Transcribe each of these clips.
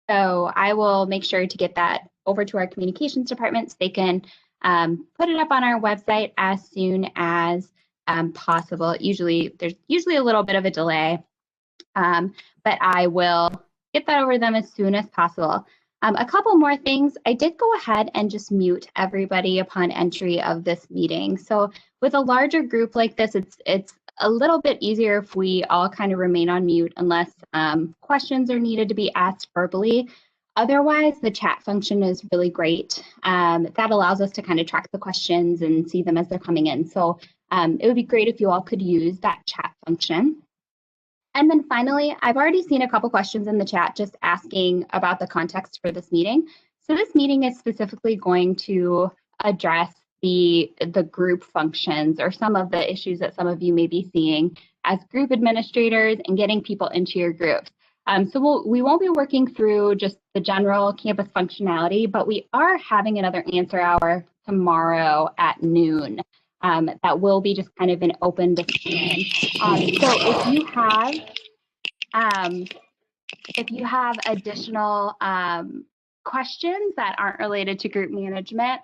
So I will make sure to get that over to our communications department so they can put it up on our website as soon as possible. There's usually a little bit of a delay, but I will get that over to them as soon as possible. A couple more things. I did go ahead and just mute everybody upon entry of this meeting. So with a larger group like this, it's a little bit easier if we all kind of remain on mute unless questions are needed to be asked verbally. Otherwise, the chat function is really great. That allows us to kind of track the questions and see them as they're coming in. So it would be great if you all could use that chat function. And then finally, I've already seen a couple questions in the chat just asking about the context for this meeting. So this meeting is specifically going to address the group functions or some of the issues that some of you may be seeing as group administrators and getting people into your groups. So we won't be working through just the general campus functionality, but we are having another answer hour tomorrow at noon. That will be just kind of an open discussion. So if you have additional questions that aren't related to group management,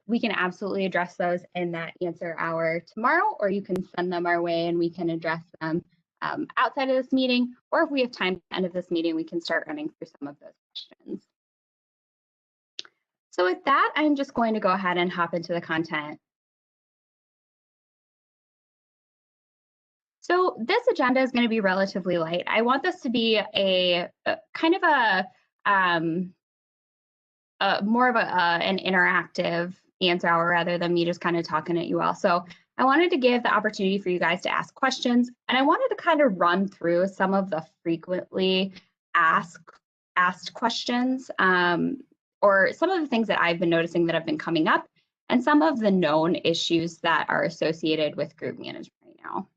we can absolutely address those in that answer hour tomorrow, or you can send them our way and we can address them outside of this meeting, or if we have time at the end of this meeting, we can start running through some of those questions. So with that, I'm just going to go ahead and hop into the content. So this agenda is going to be relatively light. I want this to be a kind of more of an interactive answer hour rather than me just kind of talking at you all. So I wanted to give the opportunity for you guys to ask questions, and I wanted to kind of run through some of the frequently asked questions or some of the things that I've been noticing that have been coming up and some of the known issues that are associated with group management right now.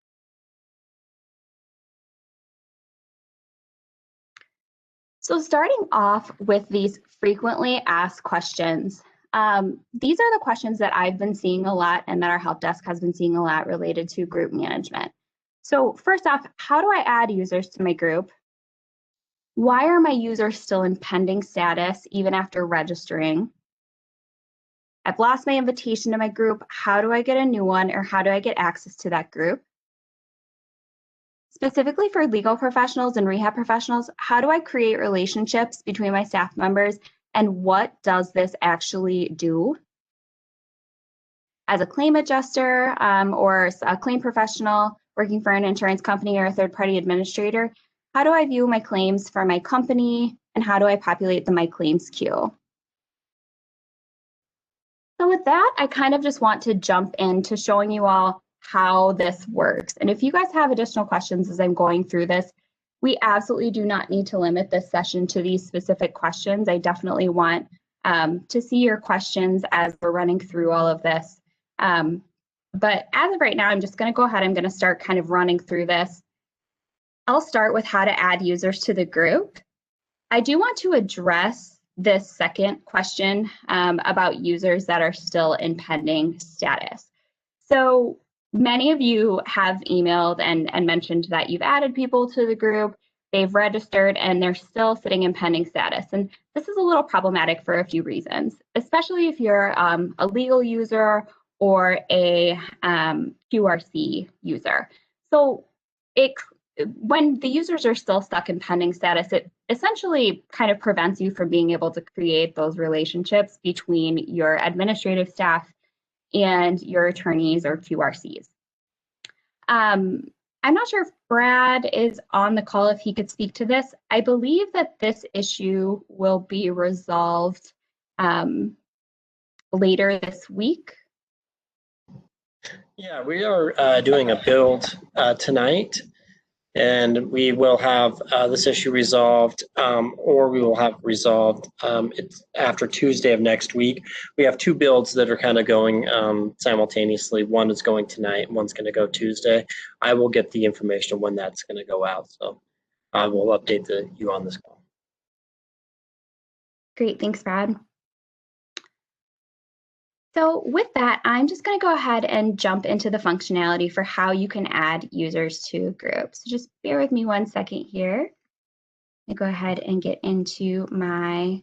So starting off with these frequently asked questions, these are the questions that I've been seeing a lot and that our help desk has been seeing a lot related to group management. So first off, how do I add users to my group? Why are my users still in pending status even after registering? I've lost my invitation to my group. How do I get a new one, or how do I get access to that group? Specifically for legal professionals and rehab professionals, how do I create relationships between my staff members, and what does this actually do? As a claim adjuster or a claim professional working for an insurance company or a third-party administrator, how do I view my claims for my company, and how do I populate the My Claims queue? So with that, I kind of just want to jump into showing you all how this works. And if you guys have additional questions as I'm going through this, we absolutely do not need to limit this session to these specific questions. I definitely want to see your questions as we're running through all of this. But as of right now, I'm just going to go ahead. I'm going to start kind of running through this. I'll start with how to add users to the group. I do want to address this second question about users that are still in pending status. So many of you have emailed and mentioned that you've added people to the group, they've registered, and they're still sitting in pending status. And this is a little problematic for a few reasons, especially if you're a legal user or a QRC user. So when the users are still stuck in pending status, it essentially kind of prevents you from being able to create those relationships between your administrative staff and your attorneys or QRCs. I'm not sure if Brad is on the call, if he could speak to this. I believe that this issue will be resolved later this week. Yeah, we are doing a build tonight, and we will have this issue resolved, or we will have resolved it's after Tuesday of next week. We have two builds that are kind of going simultaneously. One is going tonight, and one's going to go Tuesday. I will get the information when that's going to go out, so I will update you on this call. Great, thanks, Brad. So with that, I'm just going to go ahead and jump into the functionality for how you can add users to groups. So just bear with me 1 second here. I go ahead and get into my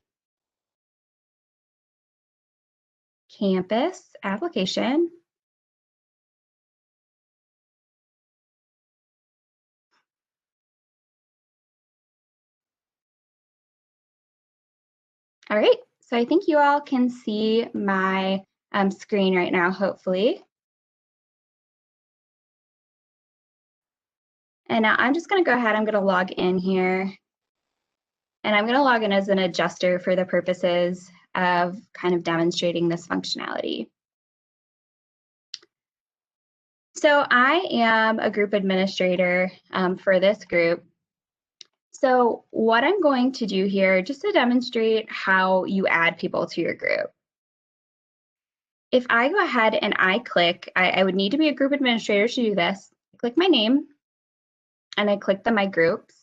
campus application. All right, so I think you all can see my screen right now, hopefully. And now I'm just going to go ahead, I'm going to log in here. And I'm going to log in as an adjuster for the purposes of kind of demonstrating this functionality. So I am a group administrator for this group. So what I'm going to do here, just to demonstrate how you add people to your group. If I go ahead and I click, I would need to be a group administrator to do this. I click my name and I click the My Groups.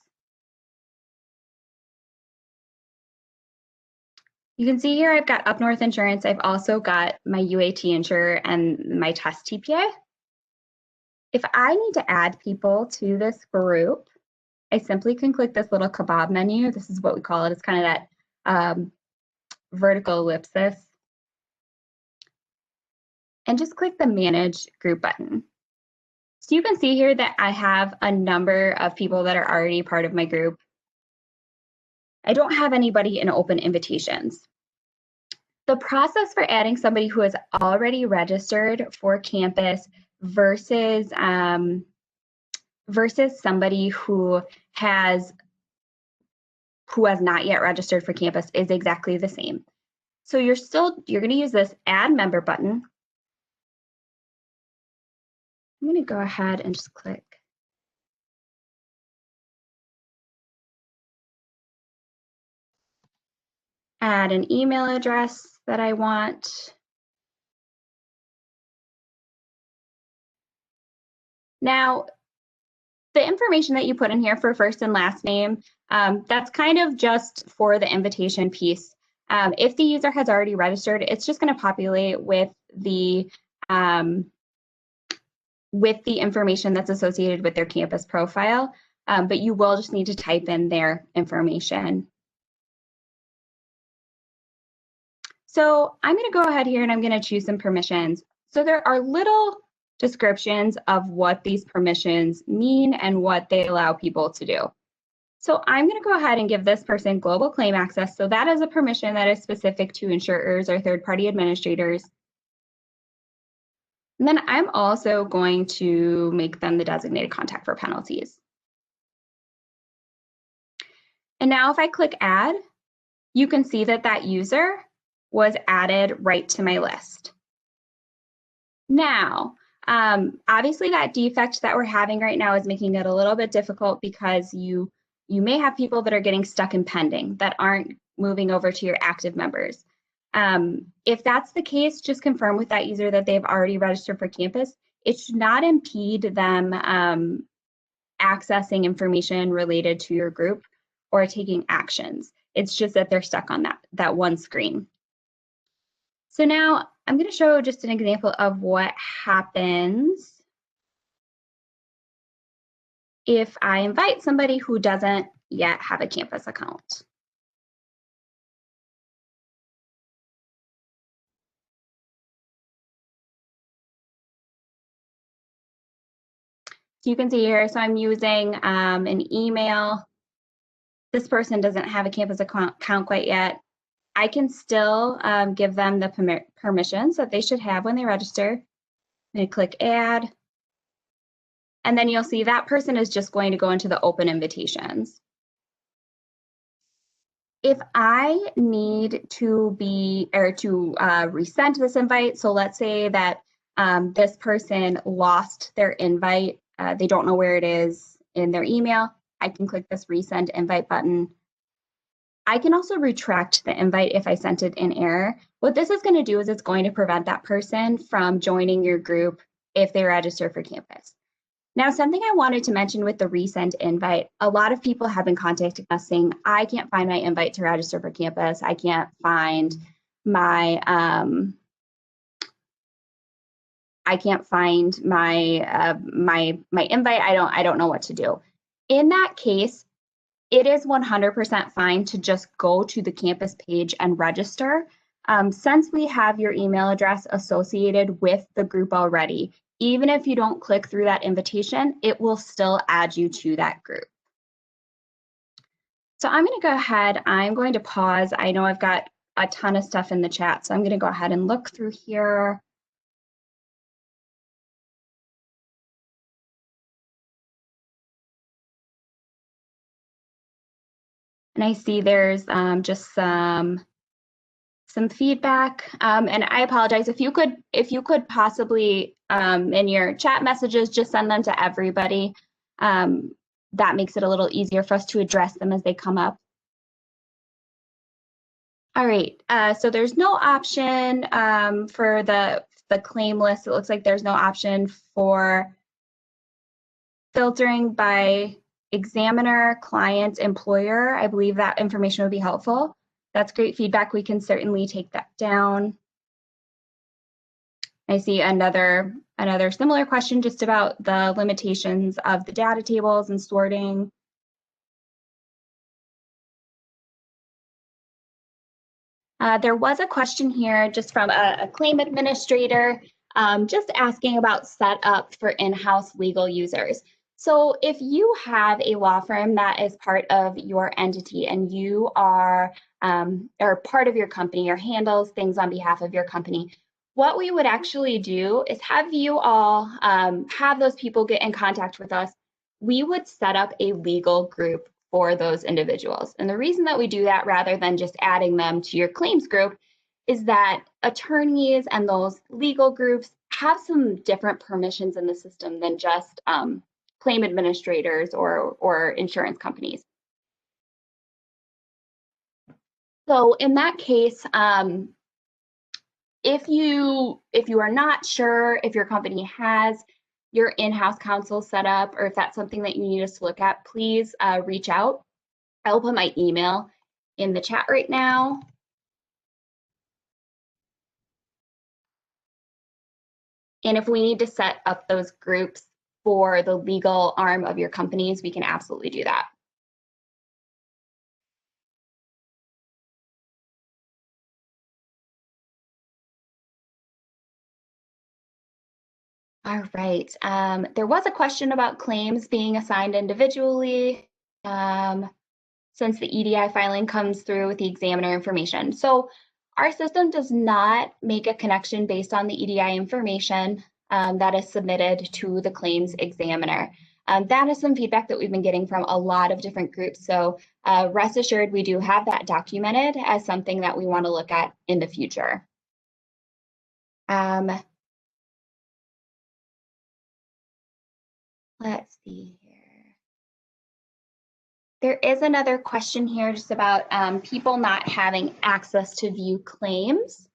You can see here I've got Up North Insurance. I've also got my UAT insurer and my test TPA. If I need to add people to this group, I simply can click this little kebab menu. This is what we call it. It's kind of that vertical ellipsis. And just click the Manage Group button. So you can see here that I have a number of people that are already part of my group. I don't have anybody in open invitations. The process for adding somebody who is already registered for campus versus somebody who has not yet registered for campus is exactly the same. So you're going to use this Add Member button. I'm going to go ahead and just click. Add an email address that I want. Now, the information that you put in here for first and last name, that's kind of just for the invitation piece. If the user has already registered, it's just going to populate with the information that's associated with their campus profile, but you will just need to type in their information. So I'm going to go ahead here and I'm going to choose some permissions. So there are little descriptions of what these permissions mean and what they allow people to do. So I'm going to go ahead and give this person global claim access. So that is a permission that is specific to insurers or third-party administrators. And then I'm also going to make them the designated contact for penalties. And now if I click add, you can see that that user was added right to my list. Now, obviously that defect that we're having right now is making it a little bit difficult because you may have people that are getting stuck in pending that aren't moving over to your active members. If that's the case, just confirm with that user that they've already registered for campus. It should not impede them accessing information related to your group or taking actions. It's just that they're stuck on that one screen. So now I'm going to show just an example of what happens if I invite somebody who doesn't yet have a campus account. So you can see here, so I'm using an email. This person doesn't have a campus account quite yet. I can still give them the permissions that they should have when they register. I'm going to click add. And then you'll see that person is just going to go into the open invitations. If I need to resend this invite, so let's say that this person lost their invite, they don't know where it is in their email, I can click this resend invite button. I can also retract the invite if I sent it in error. What this is going to do is it's going to prevent that person from joining your group if they register for campus. Now, something I wanted to mention with the resend invite, a lot of people have been contacting us saying, I can't find my invite to register for campus. I can't find my my invite. I don't know what to do. In that case, it is 100% fine to just go to the campus page and register. Since we have your email address associated with the group already, even if you don't click through that invitation, it will still add you to that group. So I'm going to go ahead, I'm going to pause. I know I've got a ton of stuff in the chat, so I'm going to go ahead and look through here. And I see there's just some feedback, and I apologize if you could possibly in your chat messages just send them to everybody. That makes it a little easier for us to address them as they come up. All right, so there's no option for the claim list. It looks like there's no option for filtering by examiner, client, employer. I believe that information would be helpful. That's great feedback. We can certainly take that down. I see another similar question just about the limitations of the data tables and sorting. There was a question here just from a claim administrator just asking about setup for in-house legal users. So if you have a law firm that is part of your entity and you are or part of your company or handles things on behalf of your company, what we would actually do is have you all have those people get in contact with us. We would set up a legal group for those individuals. And the reason that we do that rather than just adding them to your claims group is that attorneys and those legal groups have some different permissions in the system than just claim administrators or insurance companies. So in that case, if you are not sure if your company has your in-house counsel set up, or if that's something that you need us to look at, please reach out. I'll put my email in the chat right now. And if we need to set up those groups for the legal arm of your companies, we can absolutely do that. All right. There was a question about claims being assigned individually since the EDI filing comes through with the examiner information. So our system does not make a connection based on the EDI information that is submitted to the claims examiner. That is some feedback that we've been getting from a lot of different groups. So rest assured, we do have that documented as something that we want to look at in the future. Let's see here. There is another question here just about people not having access to view claims.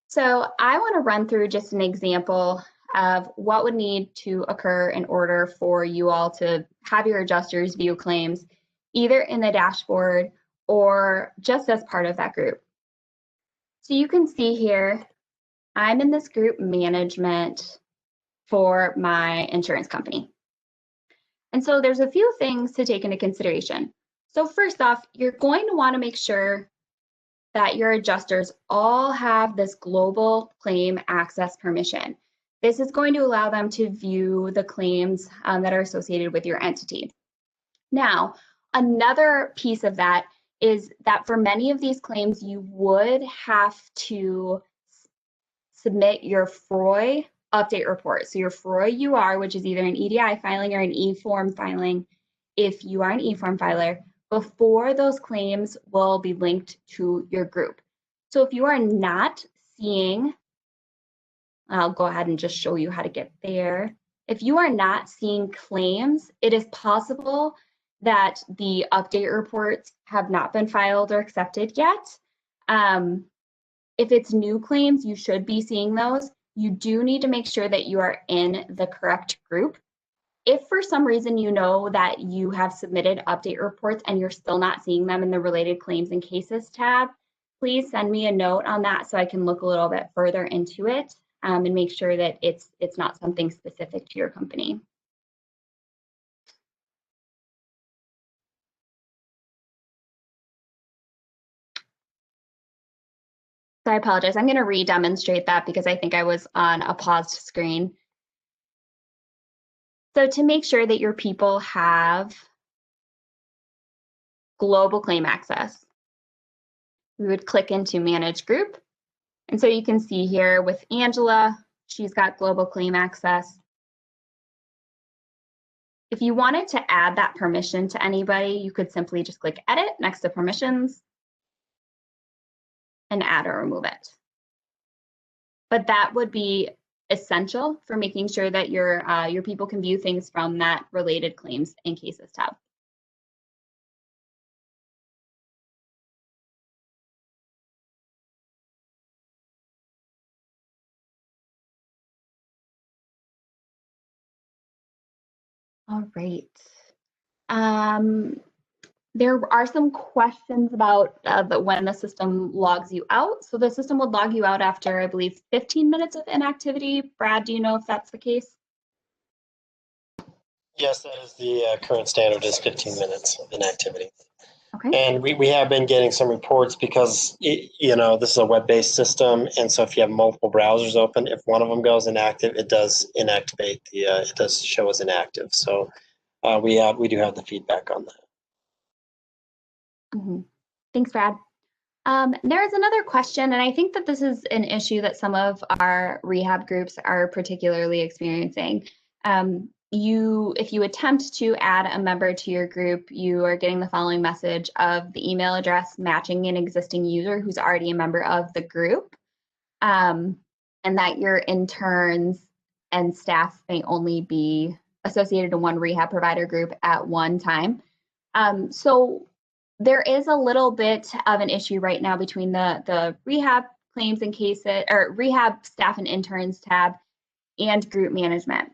So I want to run through just an example of what would need to occur in order for you all to have your adjusters view claims, either in the dashboard or just as part of that group. So you can see here, I'm in this group management for my insurance company. And so there's a few things to take into consideration. So first off, you're going to want to make sure that your adjusters all have this global claim access permission. This is going to allow them to view the claims that are associated with your entity. Now, another piece of that is that for many of these claims, you would have to submit your FROI update report. So your FROI UR, which is either an EDI filing or an e-form filing, if you are an e-form filer, before those claims will be linked to your group. So if you are not seeing, I'll go ahead and just show you how to get there. If you are not seeing claims, it is possible that the update reports have not been filed or accepted yet. If it's new claims, you should be seeing those. You do need to make sure that you are in the correct group. If for some reason you know that you have submitted update reports and you're still not seeing them in the related claims and cases tab, please send me a note on that so I can look a little bit further into it and make sure that it's not something specific to your company. So I apologize. I'm going to re-demonstrate that because I think I was on a paused screen. So to make sure that your people have global claim access, we would click into Manage Group. And so you can see here with Angela, she's got global claim access. If you wanted to add that permission to anybody, you could simply just click Edit next to Permissions and add or remove it. But that would be essential for making sure that your people can view things from that related claims and cases tab. All right. There are some questions about when the system logs you out. So the system would log you out after, I believe, 15 minutes of inactivity. Brad, do you know if that's the case? Yes, that is the current standard, is 15 minutes of inactivity. Okay. And we have been getting some reports because, this is a web-based system. And so if you have multiple browsers open, if one of them goes inactive, it does inactivate it does show as inactive. So we do have the feedback on that. Mm-hmm. Thanks, Brad. There's another question, and I think that this is an issue that some of our rehab groups are particularly experiencing. If you attempt to add a member to your group, you are getting the following message of the email address matching an existing user who's already a member of the group, and that your interns and staff may only be associated in one rehab provider group at one time. So there is a little bit of an issue right now between the rehab claims and cases, or rehab staff and interns tab, and group management.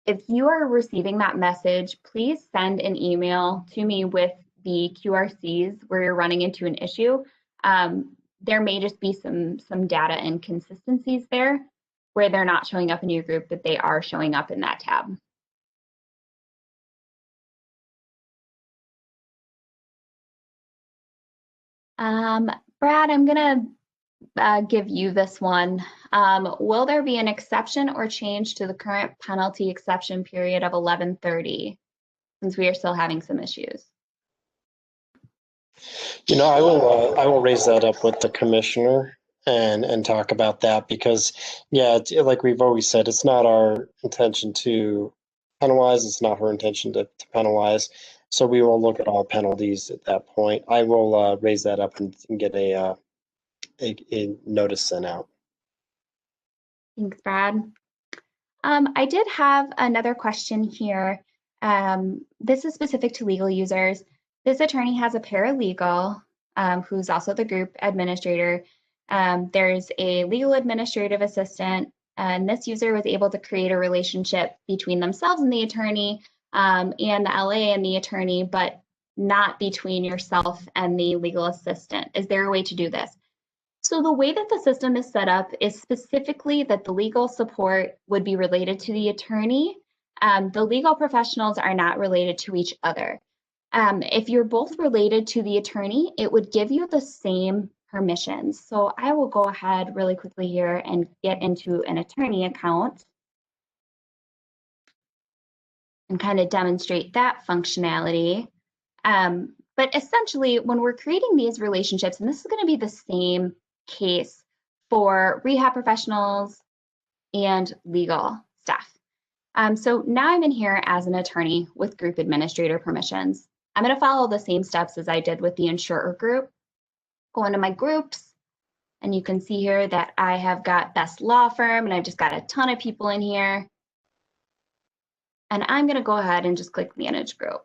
If you are receiving that message, please send an email to me with the QRCs where you're running into an issue. There may just be some data inconsistencies there where they're not showing up in your group, but they are showing up in that tab. Brad, I'm gonna give you this one. Will there be an exception or change to the current penalty exception period of 11/30, since we are still having some issues? I will raise that up with the commissioner and talk about that, because like we've always said, it's not our intention to penalize. It's not her intention to penalize. So we will look at all penalties at that point. I will raise that up and get a notice sent out. Thanks, Brad. I did have another question here. This is specific to legal users. This attorney has a paralegal who's also the group administrator. There's a legal administrative assistant, and this user was able to create a relationship between themselves and the attorney, and the LA and the attorney, but not between yourself and the legal assistant. Is there a way to do this? So the way that the system is set up is specifically that the legal support would be related to the attorney. The legal professionals are not related to each other. If you're both related to the attorney, it would give you the same permissions. So I will go ahead really quickly here and get into an attorney account and kind of demonstrate that functionality. But essentially, when we're creating these relationships, and this is going to be the same case for rehab professionals and legal staff. So now I'm in here as an attorney with group administrator permissions. I'm going to follow the same steps as I did with the insurer group. Go into my groups, and you can see here that I have got Best Law Firm, and I've just got a ton of people in here. And I'm going to go ahead and just click Manage Group.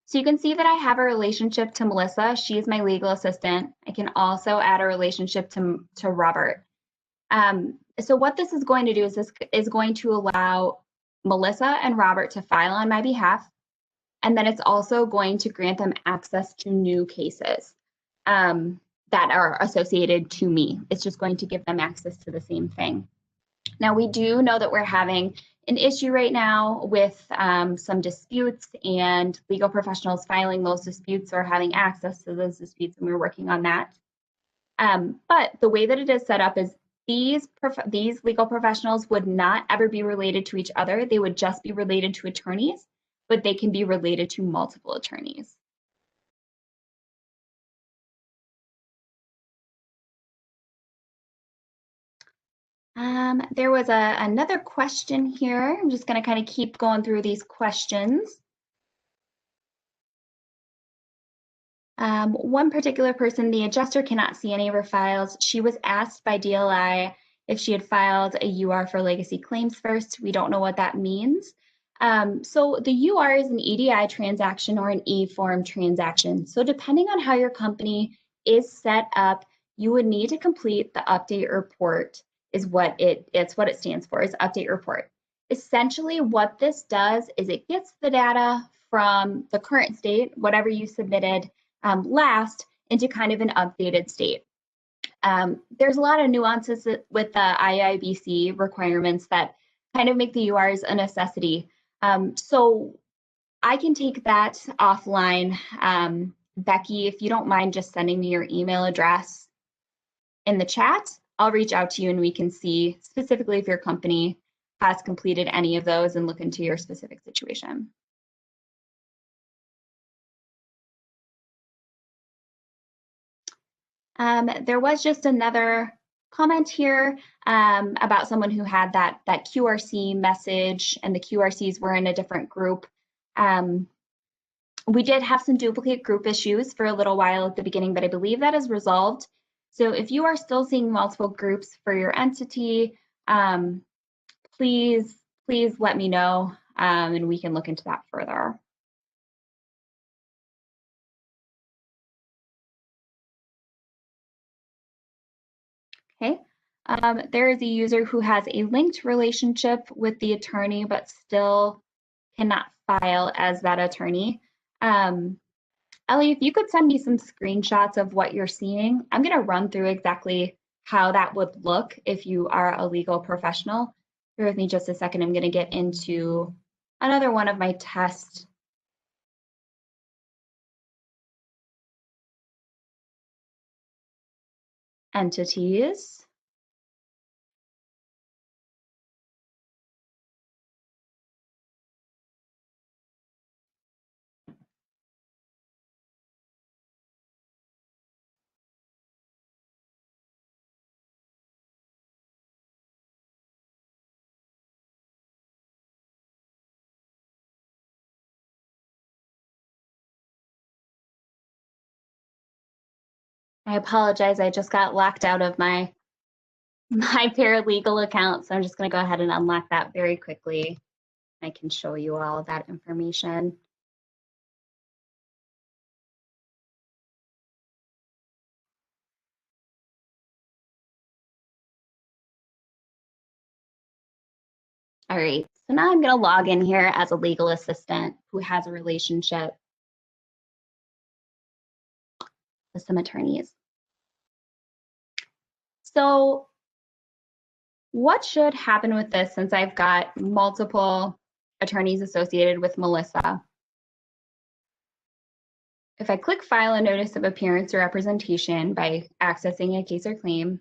So you can see that I have a relationship to Melissa. She is my legal assistant. I can also add a relationship to Robert. So what this is going to do is this is going to allow Melissa and Robert to file on my behalf. And then it's also going to grant them access to new cases that are associated to me. It's just going to give them access to the same thing. Now, we do know that we're having an issue right now with some disputes and legal professionals filing those disputes or having access to those disputes, and we're working on that. But the way that it is set up is these legal professionals would not ever be related to each other. They would just be related to attorneys, but they can be related to multiple attorneys. There was another question here. I'm just going to kind of keep going through these questions. One particular person, the adjuster cannot see any of her files. She was asked by DLI if she had filed a UR for legacy claims first. We don't know what that means. So the UR is an EDI transaction or an E-form transaction. So depending on how your company is set up, you would need to complete the update report is what it's what it stands for, is update report. Essentially what this does is it gets the data from the current state, whatever you submitted last, into kind of an updated state. There's a lot of nuances with the IIBC requirements that kind of make the URs a necessity. So I can take that offline. Becky, if you don't mind just sending me your email address in the chat, I'll reach out to you and we can see specifically if your company has completed any of those and look into your specific situation. There was just another comment here about someone who had that QRC message, and the QRCs were in a different group. We did have some duplicate group issues for a little while at the beginning, but I believe that is resolved. So if you are still seeing multiple groups for your entity, please let me know and we can look into that further. Okay, there is a user who has a linked relationship with the attorney, but still cannot file as that attorney. Ellie, if you could send me some screenshots of what you're seeing, I'm going to run through exactly how that would look if you are a legal professional. Bear with me just a second. I'm going to get into another one of my test entities. I apologize, I just got locked out of my paralegal account, so I'm just going to go ahead and unlock that very quickly. I can show you all of that information. All right, so now I'm going to log in here as a legal assistant who has a relationship with some attorneys. So what should happen with this, since I've got multiple attorneys associated with Melissa? If I click file a notice of appearance or representation by accessing a case or claim,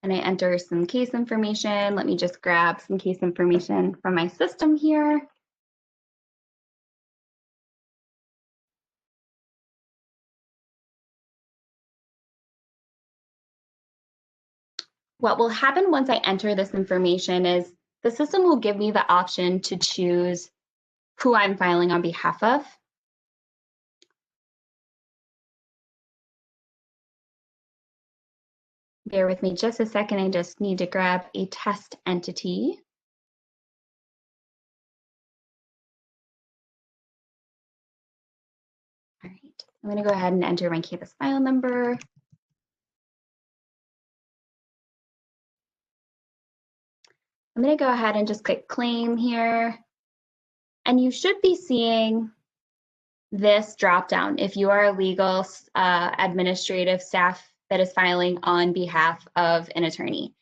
and I enter some case information, let me just grab some case information from my system here. What will happen once I enter this information is the system will give me the option to choose who I'm filing on behalf of. Bear with me just a second, I just need to grab a test entity. All right, I'm going to go ahead and enter my case file number. I'm going to go ahead and just click claim here. And you should be seeing this drop down if you are a legal administrative staff that is filing on behalf of an attorney.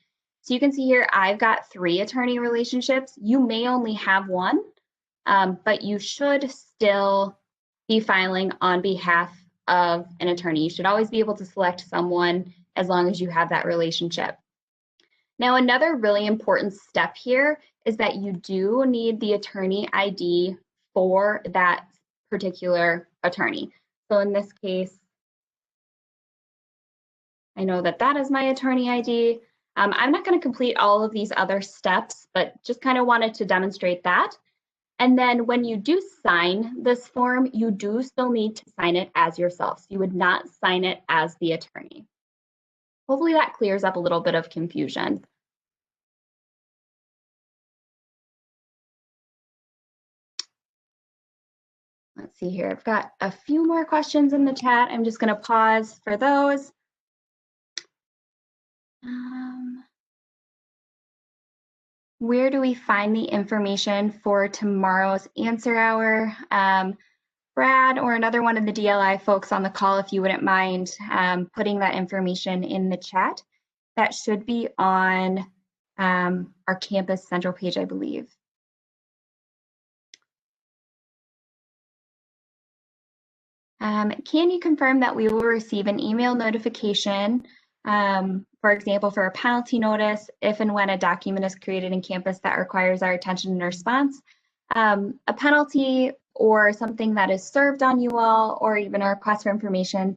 So you can see here, I've got 3 attorney relationships. You may only have 1, but you should still be filing on behalf of an attorney. You should always be able to select someone as long as you have that relationship. Now, another really important step here is that you do need the attorney ID for that particular attorney. So in this case, I know that that is my attorney ID. I'm not going to complete all of these other steps, but just kind of wanted to demonstrate that. And then when you do sign this form, you do still need to sign it as yourself. So you would not sign it as the attorney. Hopefully that clears up a little bit of confusion. Let's see here. I've got a few more questions in the chat. I'm just going to pause for those. Where do we find the information for tomorrow's answer hour? Brad or another one of the DLI folks on the call, if you wouldn't mind putting that information in the chat. That should be on our campus central page, I believe. Can you confirm that we will receive an email notification, for example, for a penalty notice, if and when a document is created in campus that requires our attention and response? A penalty or something that is served on you all, or even a request for information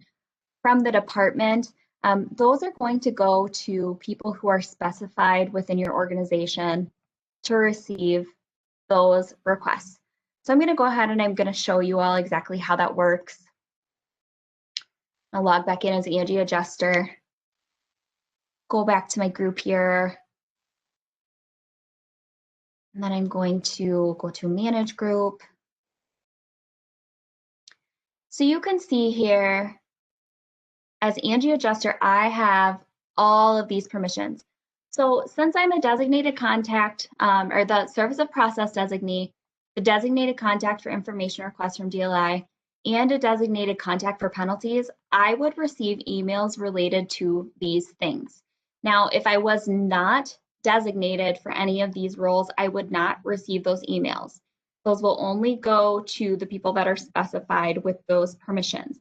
from the department, those are going to go to people who are specified within your organization to receive those requests. So I'm going to go ahead and I'm going to show you all exactly how that works. I'll log back in as Angie Adjuster, go back to my group here, and then I'm going to go to Manage Group. So you can see here, as Angie Adjuster, I have all of these permissions. So since I'm a designated contact, or the Service of Process designee, the designated contact for information requests from DLI, and a designated contact for penalties, I would receive emails related to these things. Now, if I was not designated for any of these roles, I would not receive those emails. Those will only go to the people that are specified with those permissions.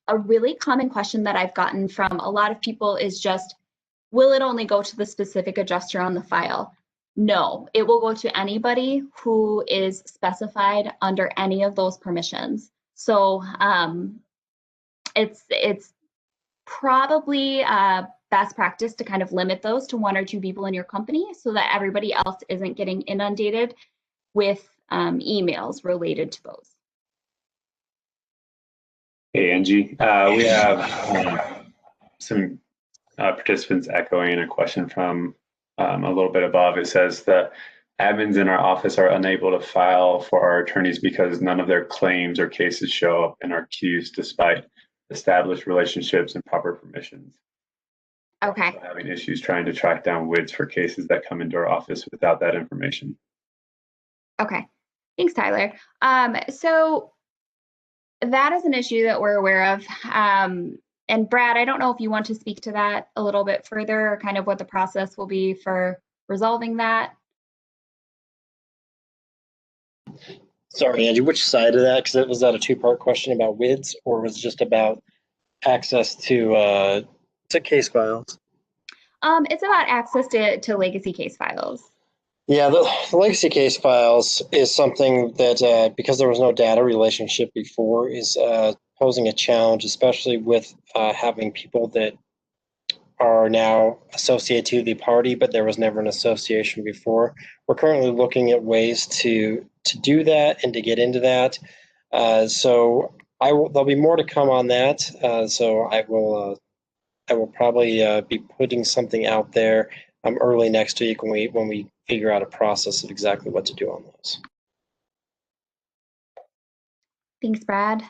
A really common question that I've gotten from a lot of people is just, will it only go to the specific adjuster on the file? No, it will go to anybody who is specified under any of those permissions. So it's probably best practice to kind of limit those to 1 or 2 people in your company so that everybody else isn't getting inundated with emails related to those. Hey, Angie. We have some participants echoing a question from a little bit above. It says that admins in our office are unable to file for our attorneys because none of their claims or cases show up in our queues despite established relationships and proper permissions. Okay. We're having issues trying to track down WIDs for cases that come into our office without that information. Okay. Thanks, Tyler. So that is an issue that we're aware of. And Brad, I don't know if you want to speak to that a little bit further, or kind of what the process will be for resolving that. Sorry, Angie, which side of that? Because was that a 2-part question about WIDs, or was it just about access to case files? It's about access to legacy case files. Yeah, the legacy case files is something that, because there was no data relationship before, is posing a challenge, especially with having people that are now associated to the party, but there was never an association before. We're currently looking at ways to do that and to get into that. So there'll be more to come on that. So I will probably be putting something out there early next week when we figure out a process of exactly what to do on those. Thanks, Brad.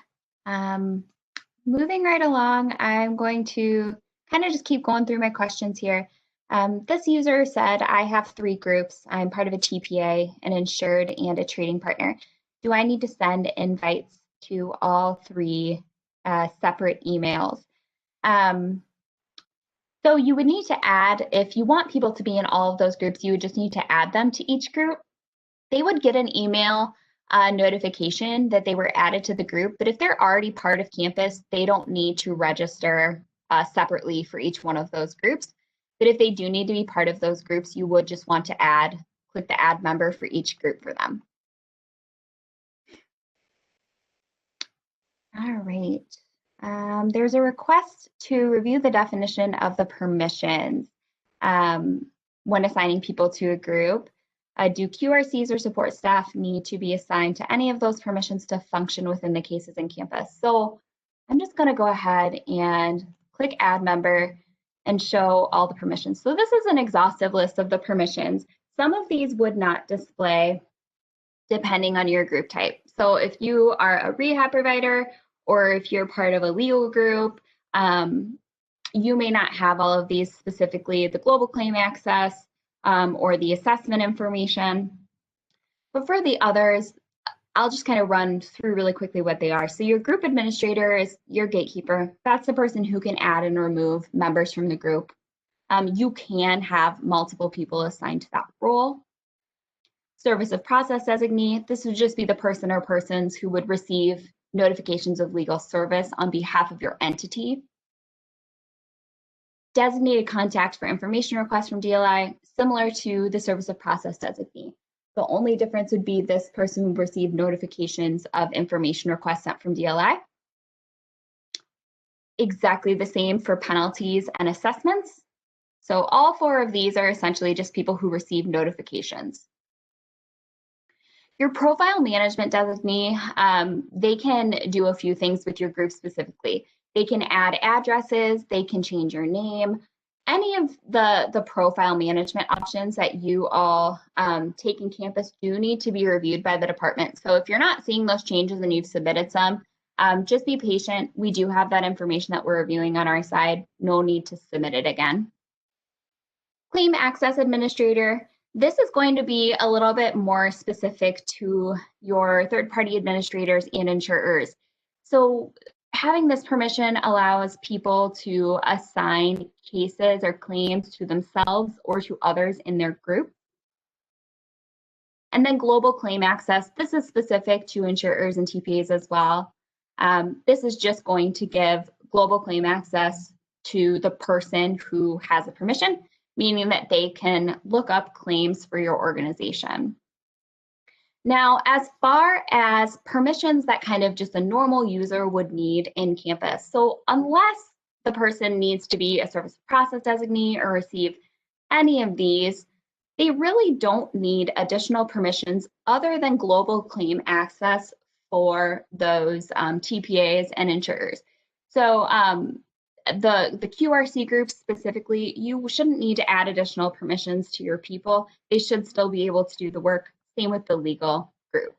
Moving right along, I'm going to kind of just keep going through my questions here. This user said, I have 3 groups. I'm part of a TPA, an insured, and a trading partner. Do I need to send invites to all 3 separate emails? So you would need to add, if you want people to be in all of those groups, you would just need to add them to each group. They would get an email notification that they were added to the group, but if they're already part of campus, they don't need to register separately for each one of those groups. But if they do need to be part of those groups, you would just want to click the add member for each group for them. All right. There's a request to review the definition of the permissions when assigning people to a group. Do QRCs or support staff need to be assigned to any of those permissions to function within the cases in campus? So I'm just going to go ahead and click add member and show all the permissions. So this is an exhaustive list of the permissions. Some of these would not display depending on your group type. So if you are a rehab provider or if you're part of a legal group, you may not have all of these, specifically the global claim access or the assessment information. But for the others, I'll just kind of run through really quickly what they are. So your group administrator is your gatekeeper. That's the person who can add and remove members from the group. You can have multiple people assigned to that role. Service of process designee, this would just be the person or persons who would receive notifications of legal service on behalf of your entity. Designated contact for information requests from DLI, similar to the service of process designee. The only difference would be this person would receive notifications of information requests sent from DLI. Exactly the same for penalties and assessments. So all four of these are essentially just people who receive notifications. Your profile management designee, they can do a few things with your group specifically. They can add addresses, they can change your name. Any of the profile management options that you all take in campus do need to be reviewed by the department. So if you're not seeing those changes and you've submitted some, just be patient. We do have that information that we're reviewing on our side. No need to submit it again. Claim access administrator. This is going to be a little bit more specific to your third-party administrators and insurers. So having this permission allows people to assign cases or claims to themselves or to others in their group. And then global claim access. This is specific to insurers and TPAs as well. This is just going to give global claim access to the person who has the permission, meaning that they can look up claims for your organization. Now, as far as permissions that kind of just a normal user would need in campus, so unless the person needs to be a service process designee or receive any of these, they really don't need additional permissions other than global claim access for those TPAs and insurers. So the QRC group specifically, you shouldn't need to add additional permissions to your people. They should still be able to do the work. Same with the legal group.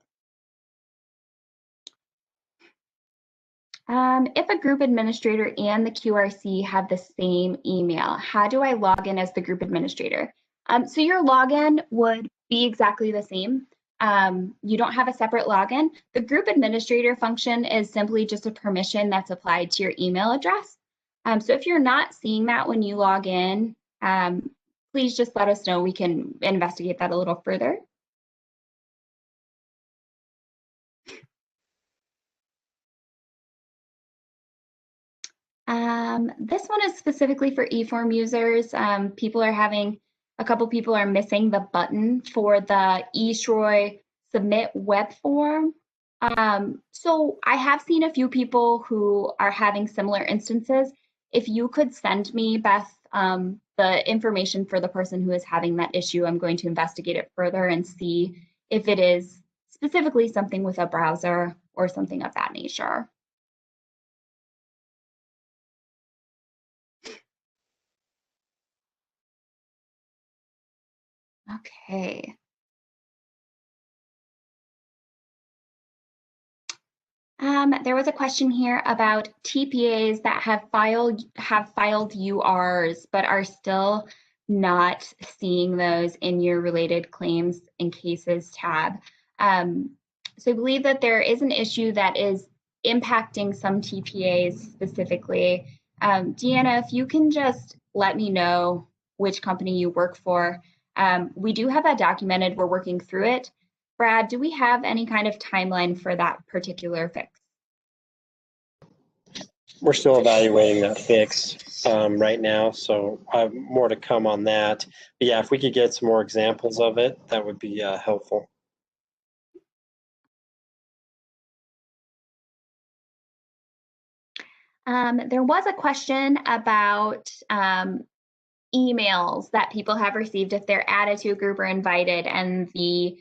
If a group administrator and the QRC have the same email, how do I log in as the group administrator? So your login would be exactly the same. You don't have a separate login. The group administrator function is simply just a permission that's applied to your email address. So if you're not seeing that when you log in, please just let us know. We can investigate that a little further. This one is specifically for eForm users. A couple people are missing the button for the eShroy submit web form. So I have seen a few people who are having similar instances. If you could send me, Beth, the information for the person who is having that issue, I'm going to investigate it further and see if it is specifically something with a browser or something of that nature. Okay. There was a question here about TPAs that have filed URs but are still not seeing those in your related claims and cases tab. So I believe that there is an issue that is impacting some TPAs specifically. Deanna, if you can just let me know which company you work for. We do have that documented. We're working through it. Brad, do we have any kind of timeline for that particular fix? We're still evaluating that fix right now, so I have more to come on that. But yeah, if we could get some more examples of it, that would be helpful. There was a question about emails that people have received if they're added to a group or invited, and the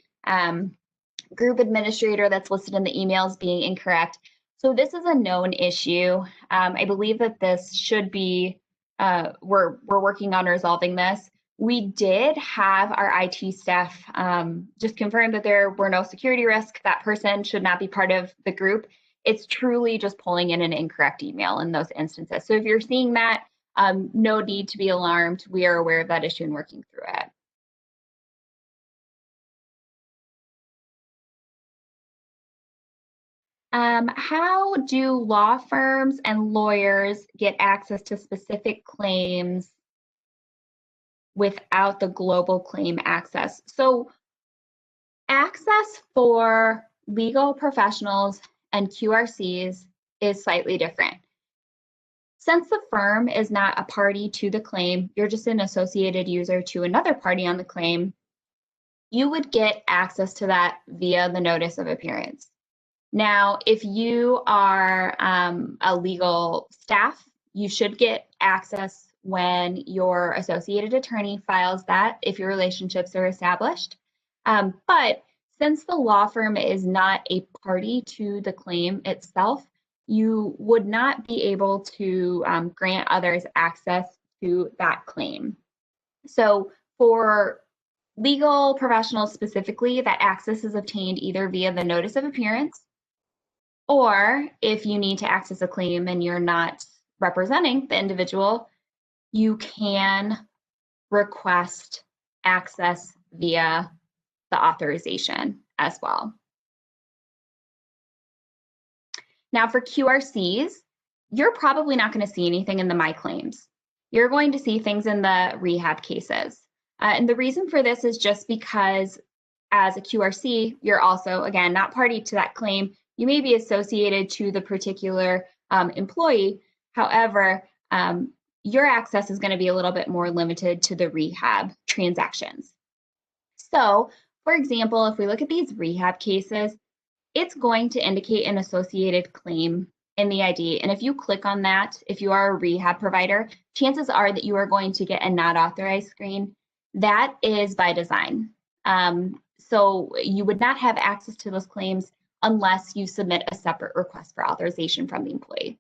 group administrator that's listed in the emails being incorrect. So this is a known issue. I believe that this should be, we're working on resolving this. We did have our IT staff just confirm that there were no security risks. That person should not be part of the group. It's truly just pulling in an incorrect email in those instances. So if you're seeing that, no need to be alarmed. We are aware of that issue and working through it. How do law firms and lawyers get access to specific claims without the global claim access? So access for legal professionals and QRCs is slightly different. Since the firm is not a party to the claim, you're just an associated user to another party on the claim, you would get access to that via the notice of appearance. Now, if you are a legal staff, you should get access when your associated attorney files that, if your relationships are established. But since the law firm is not a party to the claim itself, you would not be able to grant others access to that claim. So for legal professionals specifically, that access is obtained either via the notice of appearance, or if you need to access a claim and you're not representing the individual, you can request access via the authorization as well. Now for QRCs, you're probably not going to see anything in the My Claims. You're going to see things in the rehab cases. And the reason for this is just because as a QRC, you're also, again, not party to that claim. You may be associated to the particular employee. However, your access is going to be a little bit more limited to the rehab transactions. So, for example, if we look at these rehab cases, it's going to indicate an associated claim in the ID. And if you click on that, if you are a rehab provider, chances are that you are going to get a not authorized screen. That is by design. So you would not have access to those claims unless you submit a separate request for authorization from the employee.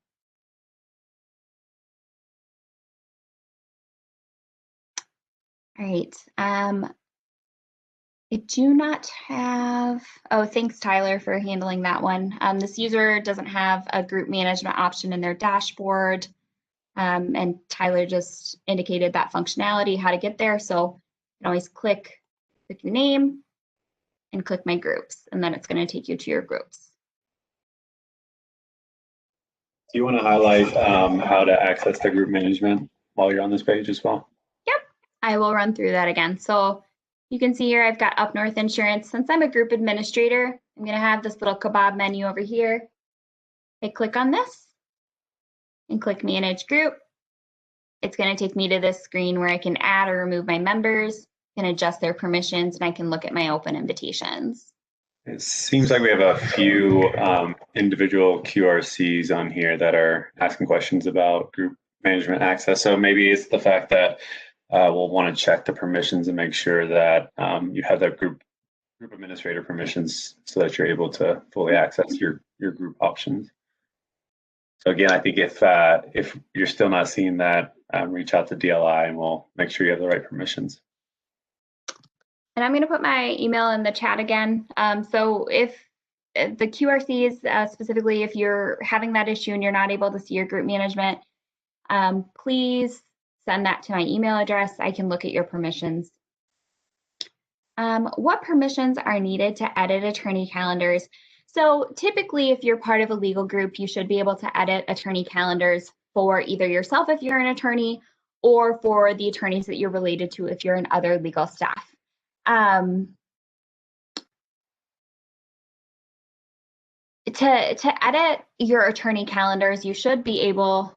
All right. I do not have, oh, thanks Tyler for handling that one. This user doesn't have a group management option in their dashboard. And Tyler just indicated that functionality, how to get there. So you can always click your name and click my groups, and then it's going to take you to your groups. Do you want to highlight how to access the group management while you're on this page as well? Yep, I will run through that again. So you can see here I've got Up North Insurance. Since I'm a group administrator, I'm going to have this little kebab menu over here. I click on this and click Manage Group. It's going to take me to this screen where I can add or remove my members, can adjust their permissions, and I can look at my open invitations. It seems like we have a few individual QRCs on here that are asking questions about group management access. So maybe it's the fact that we'll want to check the permissions and make sure that you have that group administrator permissions so that you're able to fully access your group options. So again, I think if you're still not seeing that, reach out to DLI and we'll make sure you have the right permissions. And I'm going to put my email in the chat again. So if the QRCs, specifically if you're having that issue and you're not able to see your group management, please send that to my email address. I can look at your permissions. What permissions are needed to edit attorney calendars? So typically, if you're part of a legal group, you should be able to edit attorney calendars for either yourself if you're an attorney or for the attorneys that you're related to if you're in other legal staff. To edit your attorney calendars, you should be able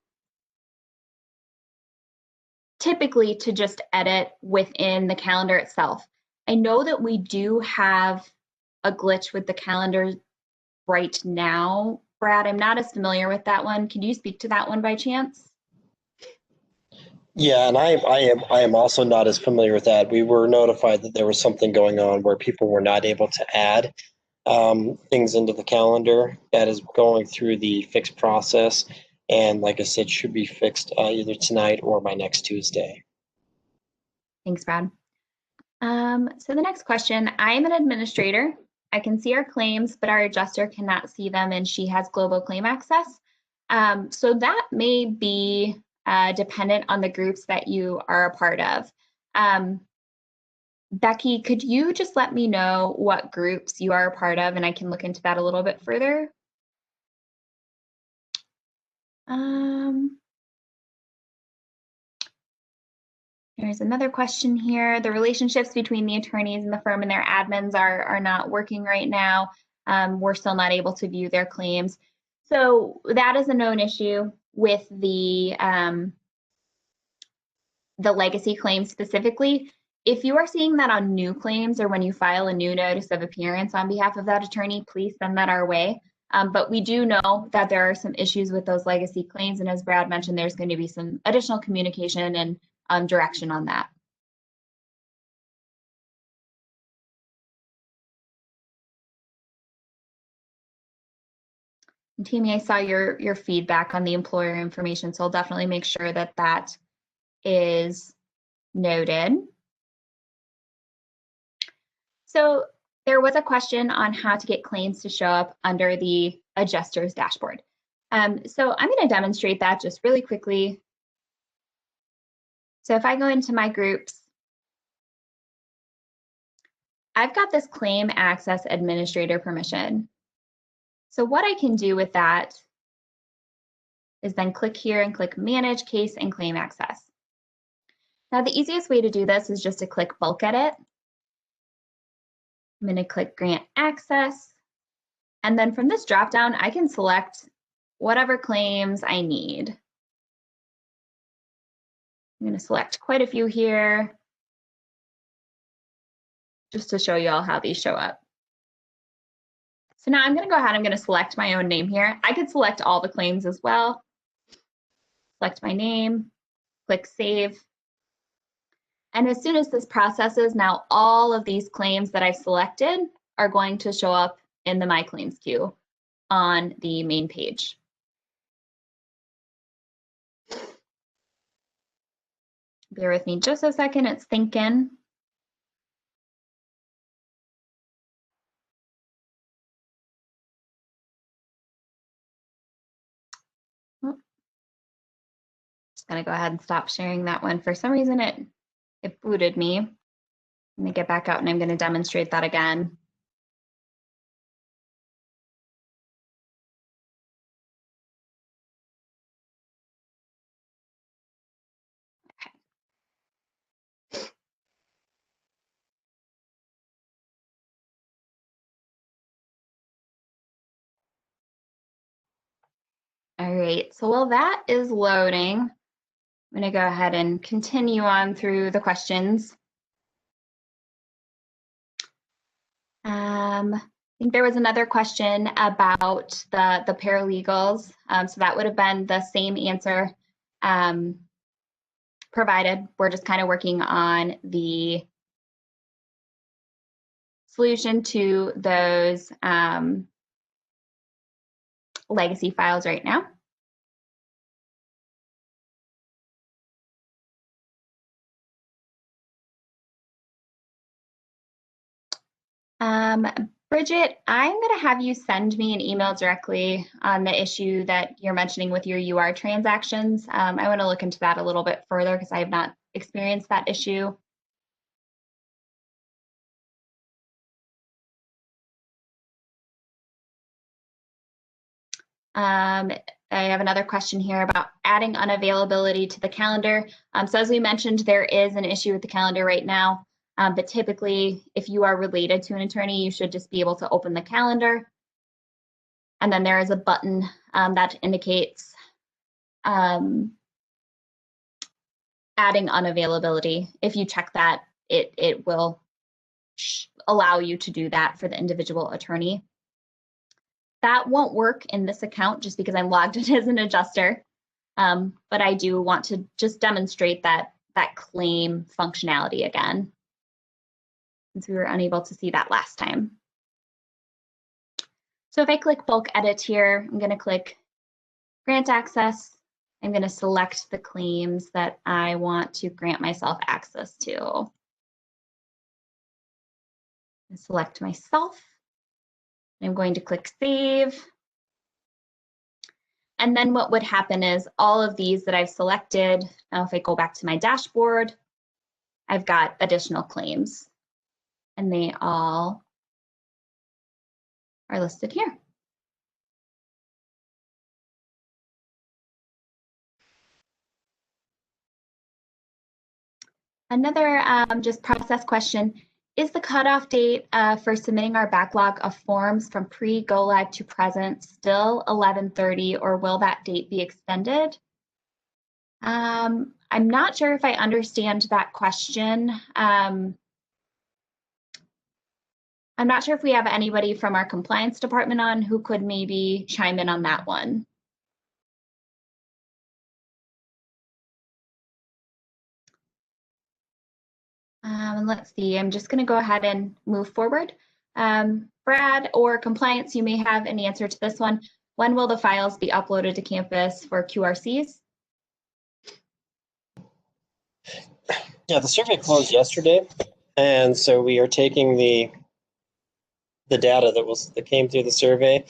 typically to just edit within the calendar itself. I know that we do have a glitch with the calendar right now. Brad, I'm not as familiar with that one. Can you speak to that one by chance? Yeah, and I am also not as familiar with that. We were notified that there was something going on where people were not able to add things into the calendar. That is going through the fixed process, and like I said, should be fixed either tonight or by next Tuesday. Thanks, Brad. So the next question, I am an administrator. I can see our claims, but our adjuster cannot see them and she has global claim access. So that may be dependent on the groups that you are a part of. Becky, could you just let me know what groups you are a part of and I can look into that a little bit further? There's another question here. The relationships between the attorneys and the firm and their admins are not working right now. We're still not able to view their claims. So that is a known issue with the legacy claims specifically. If you are seeing that on new claims or when you file a new notice of appearance on behalf of that attorney, please send that our way. But we do know that there are some issues with those legacy claims. And as Brad mentioned, there's going to be some additional communication and direction on that. And Tammy, I saw your feedback on the employer information, so I'll definitely make sure that that is noted. So there was a question on how to get claims to show up under the adjuster's dashboard. So I'm going to demonstrate that just really quickly. So if I go into my groups, I've got this claim access administrator permission. So what I can do with that is then click here and click manage case and claim access. Now the easiest way to do this is just to click bulk edit. I'm going to click grant access. And then from this dropdown, I can select whatever claims I need. I'm going to select quite a few here just to show you all how these show up. So now I'm going to go ahead, I'm going to select my own name here. I could select all the claims as well. Select my name, click save. And as soon as this processes, now all of these claims that I've selected are going to show up in the My Claims queue on the main page. Bear with me just a second, it's thinking. Just gonna go ahead and stop sharing that one. For some reason, it booted me. I'm gonna get back out and I'm gonna demonstrate that again. All right, so while that is loading, I'm going to go ahead and continue on through the questions. I think there was another question about the paralegals. So that would have been the same answer provided. We're just kind of working on the solution to those legacy files right now. Bridget, I'm going to have you send me an email directly on the issue that you're mentioning with your UR transactions. I want to look into that a little bit further because I have not experienced that issue. I have another question here about adding unavailability to the calendar. So as we mentioned, there is an issue with the calendar right now, but typically if you are related to an attorney, you should just be able to open the calendar. And then there is a button that indicates adding unavailability. If you check that, it will allow you to do that for the individual attorney. That won't work in this account just because I'm logged in as an adjuster, but I do want to just demonstrate that claim functionality again, since we were unable to see that last time. So if I click bulk edit here, I'm going to click grant access. I'm going to select the claims that I want to grant myself access to. Select myself. I'm going to click save. And then what would happen is all of these that I've selected, now if I go back to my dashboard, I've got additional claims and they all are listed here. Another just process question. Is the cutoff date for submitting our backlog of forms from pre-go live to present still 11:30, or will that date be extended? I'm not sure if I understand that question. I'm not sure if we have anybody from our compliance department on who could maybe chime in on that one. Let's see, I'm just going to go ahead and move forward. Brad or compliance, you may have an answer to this one. When will the files be uploaded to campus for QRCs? Yeah, the survey closed yesterday, and so we are taking the data that came through the survey.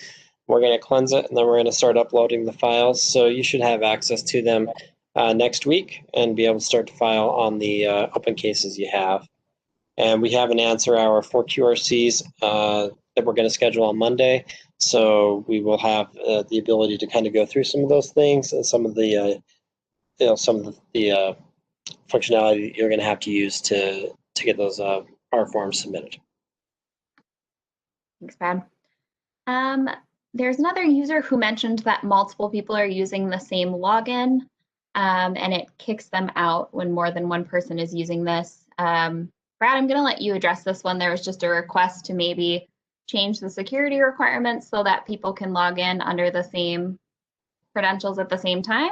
We're going to cleanse it, and then we're going to start uploading the files. So you should have access to them next week and be able to start to file on the open cases you have. And we have an answer hour for QRCs that we're going to schedule on Monday. So we will have the ability to kind of go through some of those things and some of the functionality you're going to have to use to get those R forms submitted. Thanks, Brad. There's another user who mentioned that multiple people are using the same login, and it kicks them out when more than one person is using this. Brad, I'm going to let you address this one. There was just a request to maybe change the security requirements so that people can log in under the same credentials at the same time.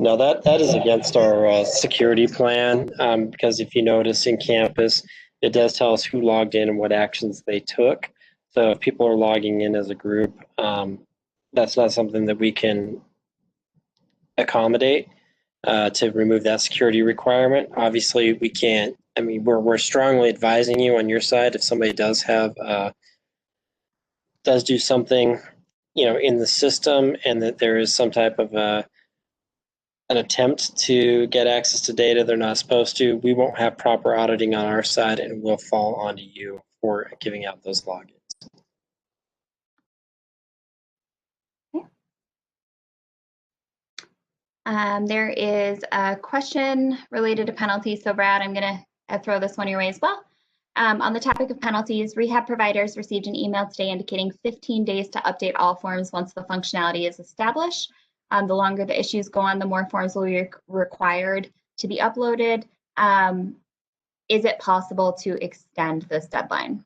No, that is against our security plan, because if you notice in campus, it does tell us who logged in and what actions they took. So if people are logging in as a group, that's not something that we can accommodate to remove that security requirement. Obviously, we can't. I mean, we're strongly advising you on your side if somebody does do something, in the system, and that there is some type of an attempt to get access to data they're not supposed to. We won't have proper auditing on our side, and we'll fall onto you for giving out those logins. There is a question related to penalties. So Brad, I'm going to throw this one your way as well. On the topic of penalties, rehab providers received an email today indicating 15 days to update all forms once the functionality is established. The longer the issues go on, the more forms will be required to be uploaded. Is it possible to extend this deadline?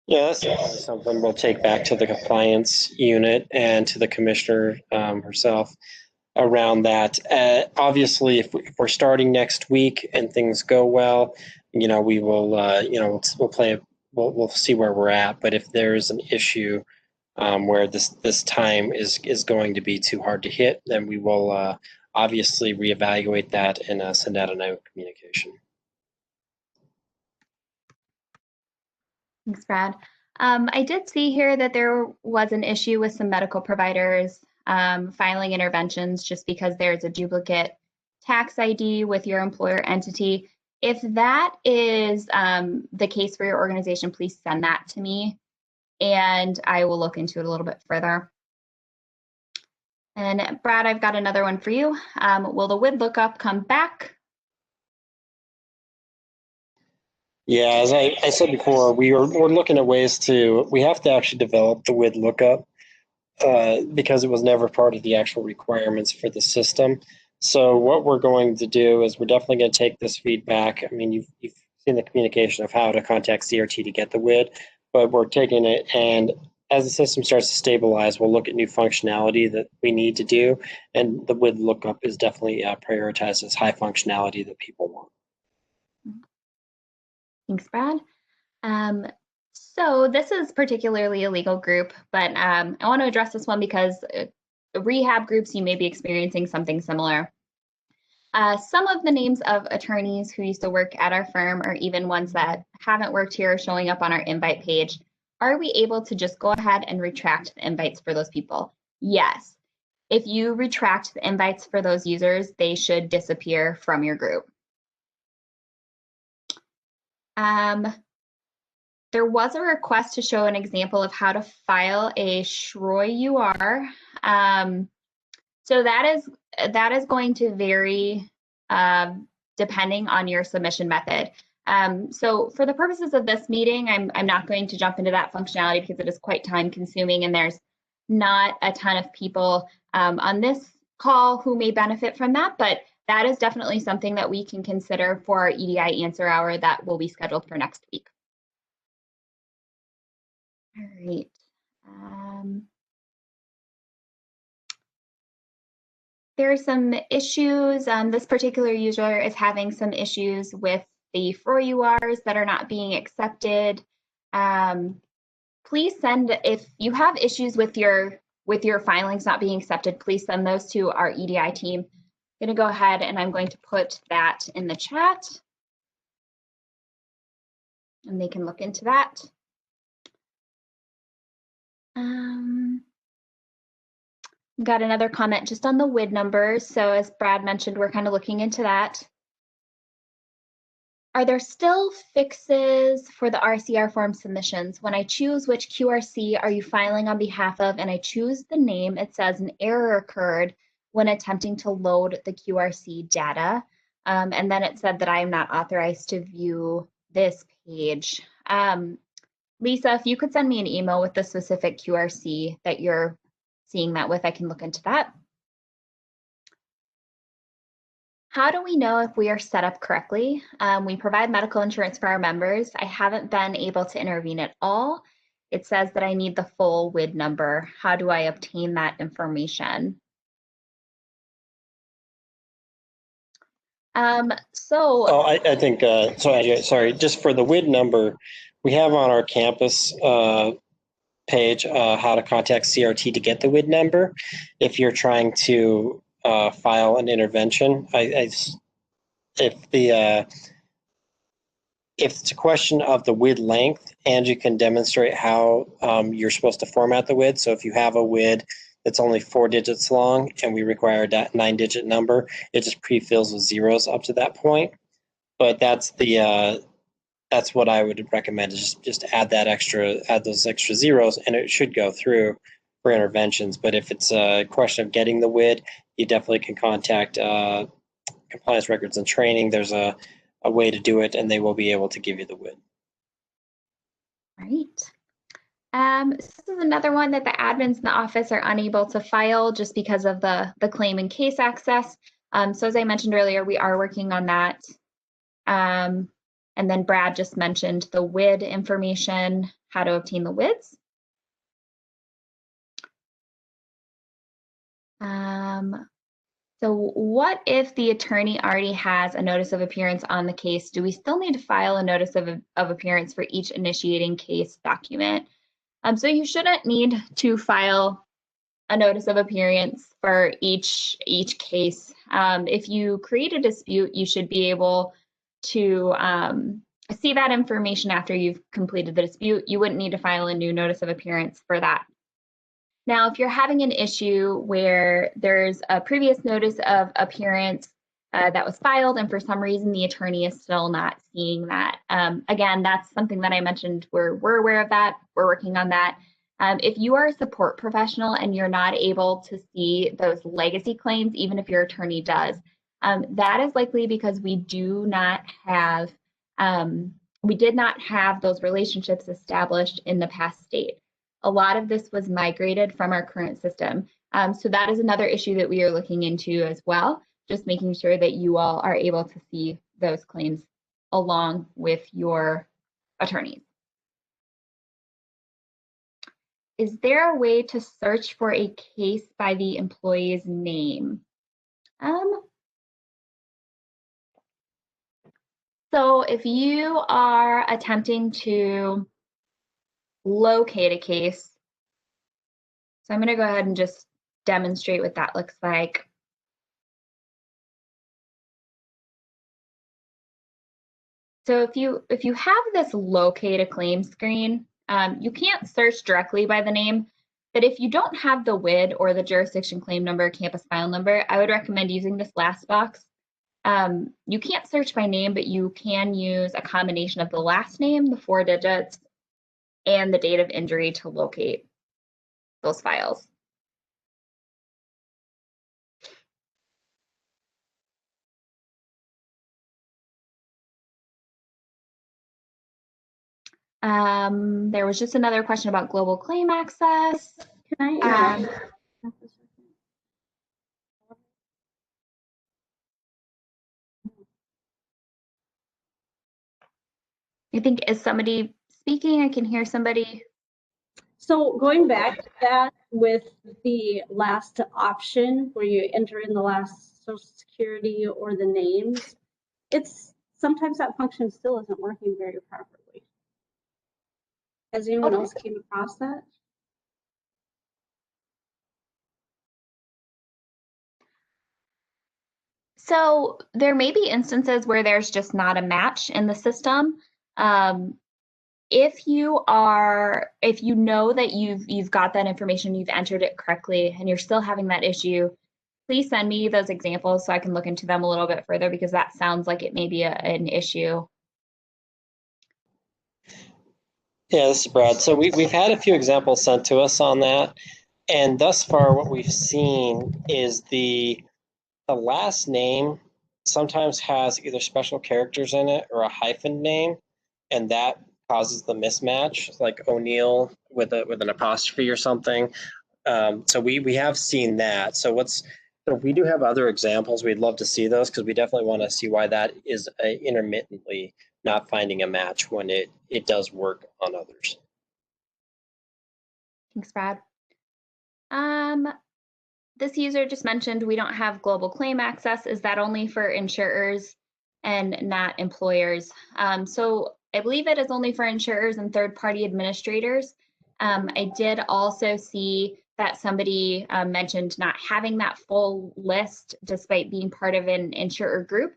Yeah, that's probably something we'll take back to the compliance unit and to the commissioner herself around that. Obviously, if we're starting next week and things go well, we will, we'll see where we're at. But if there's an issue where this time is going to be too hard to hit, then we will obviously reevaluate that and send out a note of communication. Thanks, Brad. I did see here that there was an issue with some medical providers filing interventions just because there's a duplicate tax ID with your employer entity. If that is the case for your organization, please send that to me. and I will look into it a little bit further. And Brad, I've got another one for you. Will the WID lookup come back? Yeah, as I said before, we're looking at ways we have to actually develop the WID lookup because it was never part of the actual requirements for the system. So what we're going to do is we're definitely going to take this feedback. I mean, you've seen the communication of how to contact CRT to get the WID, but we're taking it, and as the system starts to stabilize, we'll look at new functionality that we need to do, and the WID lookup is definitely prioritized as high functionality that people want. Thanks, Brad. So this is particularly a legal group, but I want to address this one because rehab groups, you may be experiencing something similar. Some of the names of attorneys who used to work at our firm, or even ones that haven't worked here, are showing up on our invite page. Are we able to just go ahead and retract the invites for those people? Yes. If you retract the invites for those users, they should disappear from your group. There was a request to show an example of how to file a Shroy UR. So that is going to vary depending on your submission method. So for the purposes of this meeting, I'm not going to jump into that functionality because it is quite time consuming and there's not a ton of people on this call who may benefit from that, but that is definitely something that we can consider for our EDI answer hour that will be scheduled for next week. All right. There are some issues. This particular user is having some issues with the FROY URs that are not being accepted. Please send, if you have issues with your filings not being accepted, please send those to our EDI team. I'm going to go ahead and I'm going to put that in the chat. And they can look into that. Got another comment just on the WID numbers. So as Brad mentioned, we're kind of looking into that. Are there still fixes for the RCR form submissions? When I choose which QRC are you filing on behalf of and I choose the name, it says an error occurred when attempting to load the QRC data. And then it said that I am not authorized to view this page. Lisa, if you could send me an email with the specific QRC that you're seeing that with, I can look into that. How do we know if we are set up correctly? We provide medical insurance for our members. I haven't been able to intervene at all. It says that I need the full WID number. How do I obtain that information? I think, sorry, just for the WID number, we have on our campus page how to contact CRT to get the WID number. If you're trying to file an intervention, if it's a question of the WID length, Angie can demonstrate how you're supposed to format the WID. So if you have a WID that's only 4 digits long and we require that 9-digit number, it just pre-fills with zeros up to that point. But that's what I would recommend, is just add those extra zeros, and it should go through for interventions. But if it's a question of getting the WID, you definitely can contact Compliance Records and Training. There's a way to do it, and they will be able to give you the WID. Right. This is another one that the admins in the office are unable to file just because of the claim and case access. So as I mentioned earlier, we are working on that. And then Brad just mentioned the WID information, how to obtain the WIDs. So what if the attorney already has a notice of appearance on the case? Do we still need to file a notice of appearance for each initiating case document? So you shouldn't need to file a notice of appearance for each case. If you create a dispute, you should be able to see that information after you've completed the dispute. You wouldn't need to file a new notice of appearance for that. Now, if you're having an issue where there's a previous notice of appearance that was filed, and for some reason the attorney is still not seeing that. Again, that's something that I mentioned. We're aware of that. We're working on that. If you are a support professional and you're not able to see those legacy claims, even if your attorney does, that is likely because we did not have those relationships established in the past state. A lot of this was migrated from our current system. So that is another issue that we are looking into as well, just making sure that you all are able to see those claims along with your attorneys. Is there a way to search for a case by the employee's name? So if you are attempting to locate a case, so I'm going to go ahead and just demonstrate what that looks like. So if you have this locate a claim screen, you can't search directly by the name, but if you don't have the WID or the jurisdiction claim number, campus file number, I would recommend using this last box. You can't search by name, but you can use a combination of the last name, the 4 digits, and the date of injury to locate those files. There was just another question about global claim access. Can I interrupt? I think, is somebody speaking? I can hear somebody. So going back to that with the last option where you enter in the last social security or the names, it's sometimes that function still isn't working very properly. Has anyone else came across that? So there may be instances where there's just not a match in the system. If you know that you've got that information, you've entered it correctly, and you're still having that issue, please send me those examples so I can look into them a little bit further, because that sounds like it may be an issue. Yeah, this is Brad. So we've had a few examples sent to us on that. And thus far, what we've seen is the last name sometimes has either special characters in it or a hyphen name, and that causes the mismatch, like O'Neill with an apostrophe or something. So we have seen that. So we do have other examples. We'd love to see those, because we definitely want to see why that is intermittently not finding a match when it does work on others. Thanks, Brad. This user just mentioned we don't have global claim access. Is that only for insurers and not employers? So I believe it is only for insurers and third-party administrators. I did also see that somebody mentioned not having that full list despite being part of an insurer group.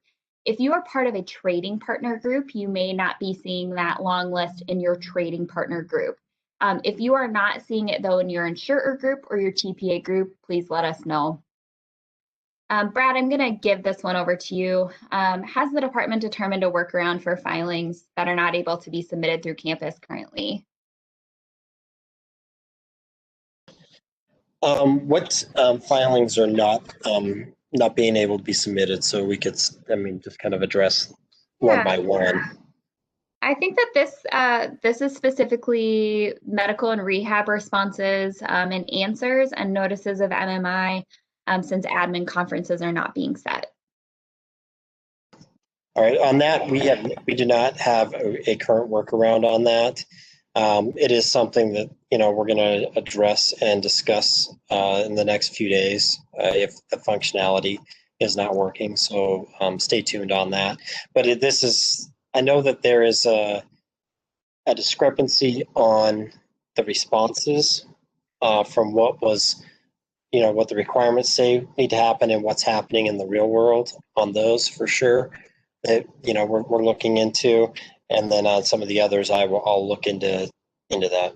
If you are part of a trading partner group, you may not be seeing that long list in your trading partner group. If you are not seeing it though in your insurer group or your TPA group, please let us know. Brad, I'm going to give this one over to you. Has the department determined a workaround for filings that are not able to be submitted through campus currently? What filings are not being able to be submitted, so we could, just kind of address one by one. I think that this is specifically medical and rehab responses and answers and notices of MMI, since admin conferences are not being set. All right, on that, we do not have a current workaround on that. It is something that we're going to address and discuss in the next few days if the functionality is not working. So stay tuned on that. But I know that there is a discrepancy on the responses from what was, what the requirements say need to happen and what's happening in the real world on those for sure. That we're looking into, and then on some of the others, I'll look into that.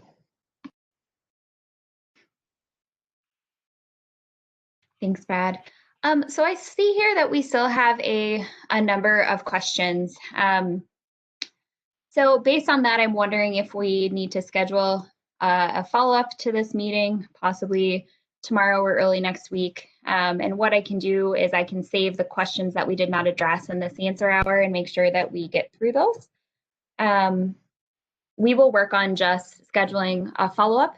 Thanks, Brad. So I see here that we still have a number of questions. So based on that, I'm wondering if we need to schedule a follow-up to this meeting, possibly tomorrow or early next week. And what I can do is I can save the questions that we did not address in this answer hour and make sure that we get through those. We will work on just scheduling a follow-up.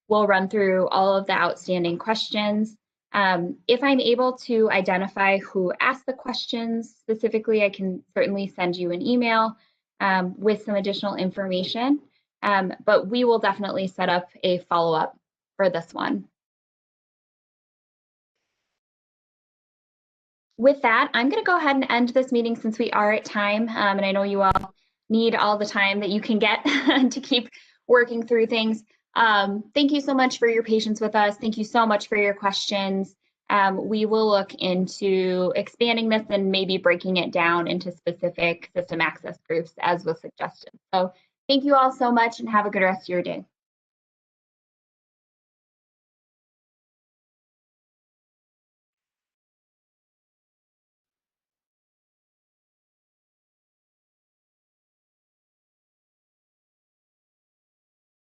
We'll run through all of the outstanding questions. If I'm able to identify who asked the questions specifically, I can certainly send you an email with some additional information, but we will definitely set up a follow-up for this one. With that, I'm going to go ahead and end this meeting since we are at time, and I know you all need all the time that you can get to keep working through things. Thank you so much for your patience with us. Thank you so much for your questions. We will look into expanding this and maybe breaking it down into specific system access groups as was suggested. So thank you all so much and have a good rest of your day.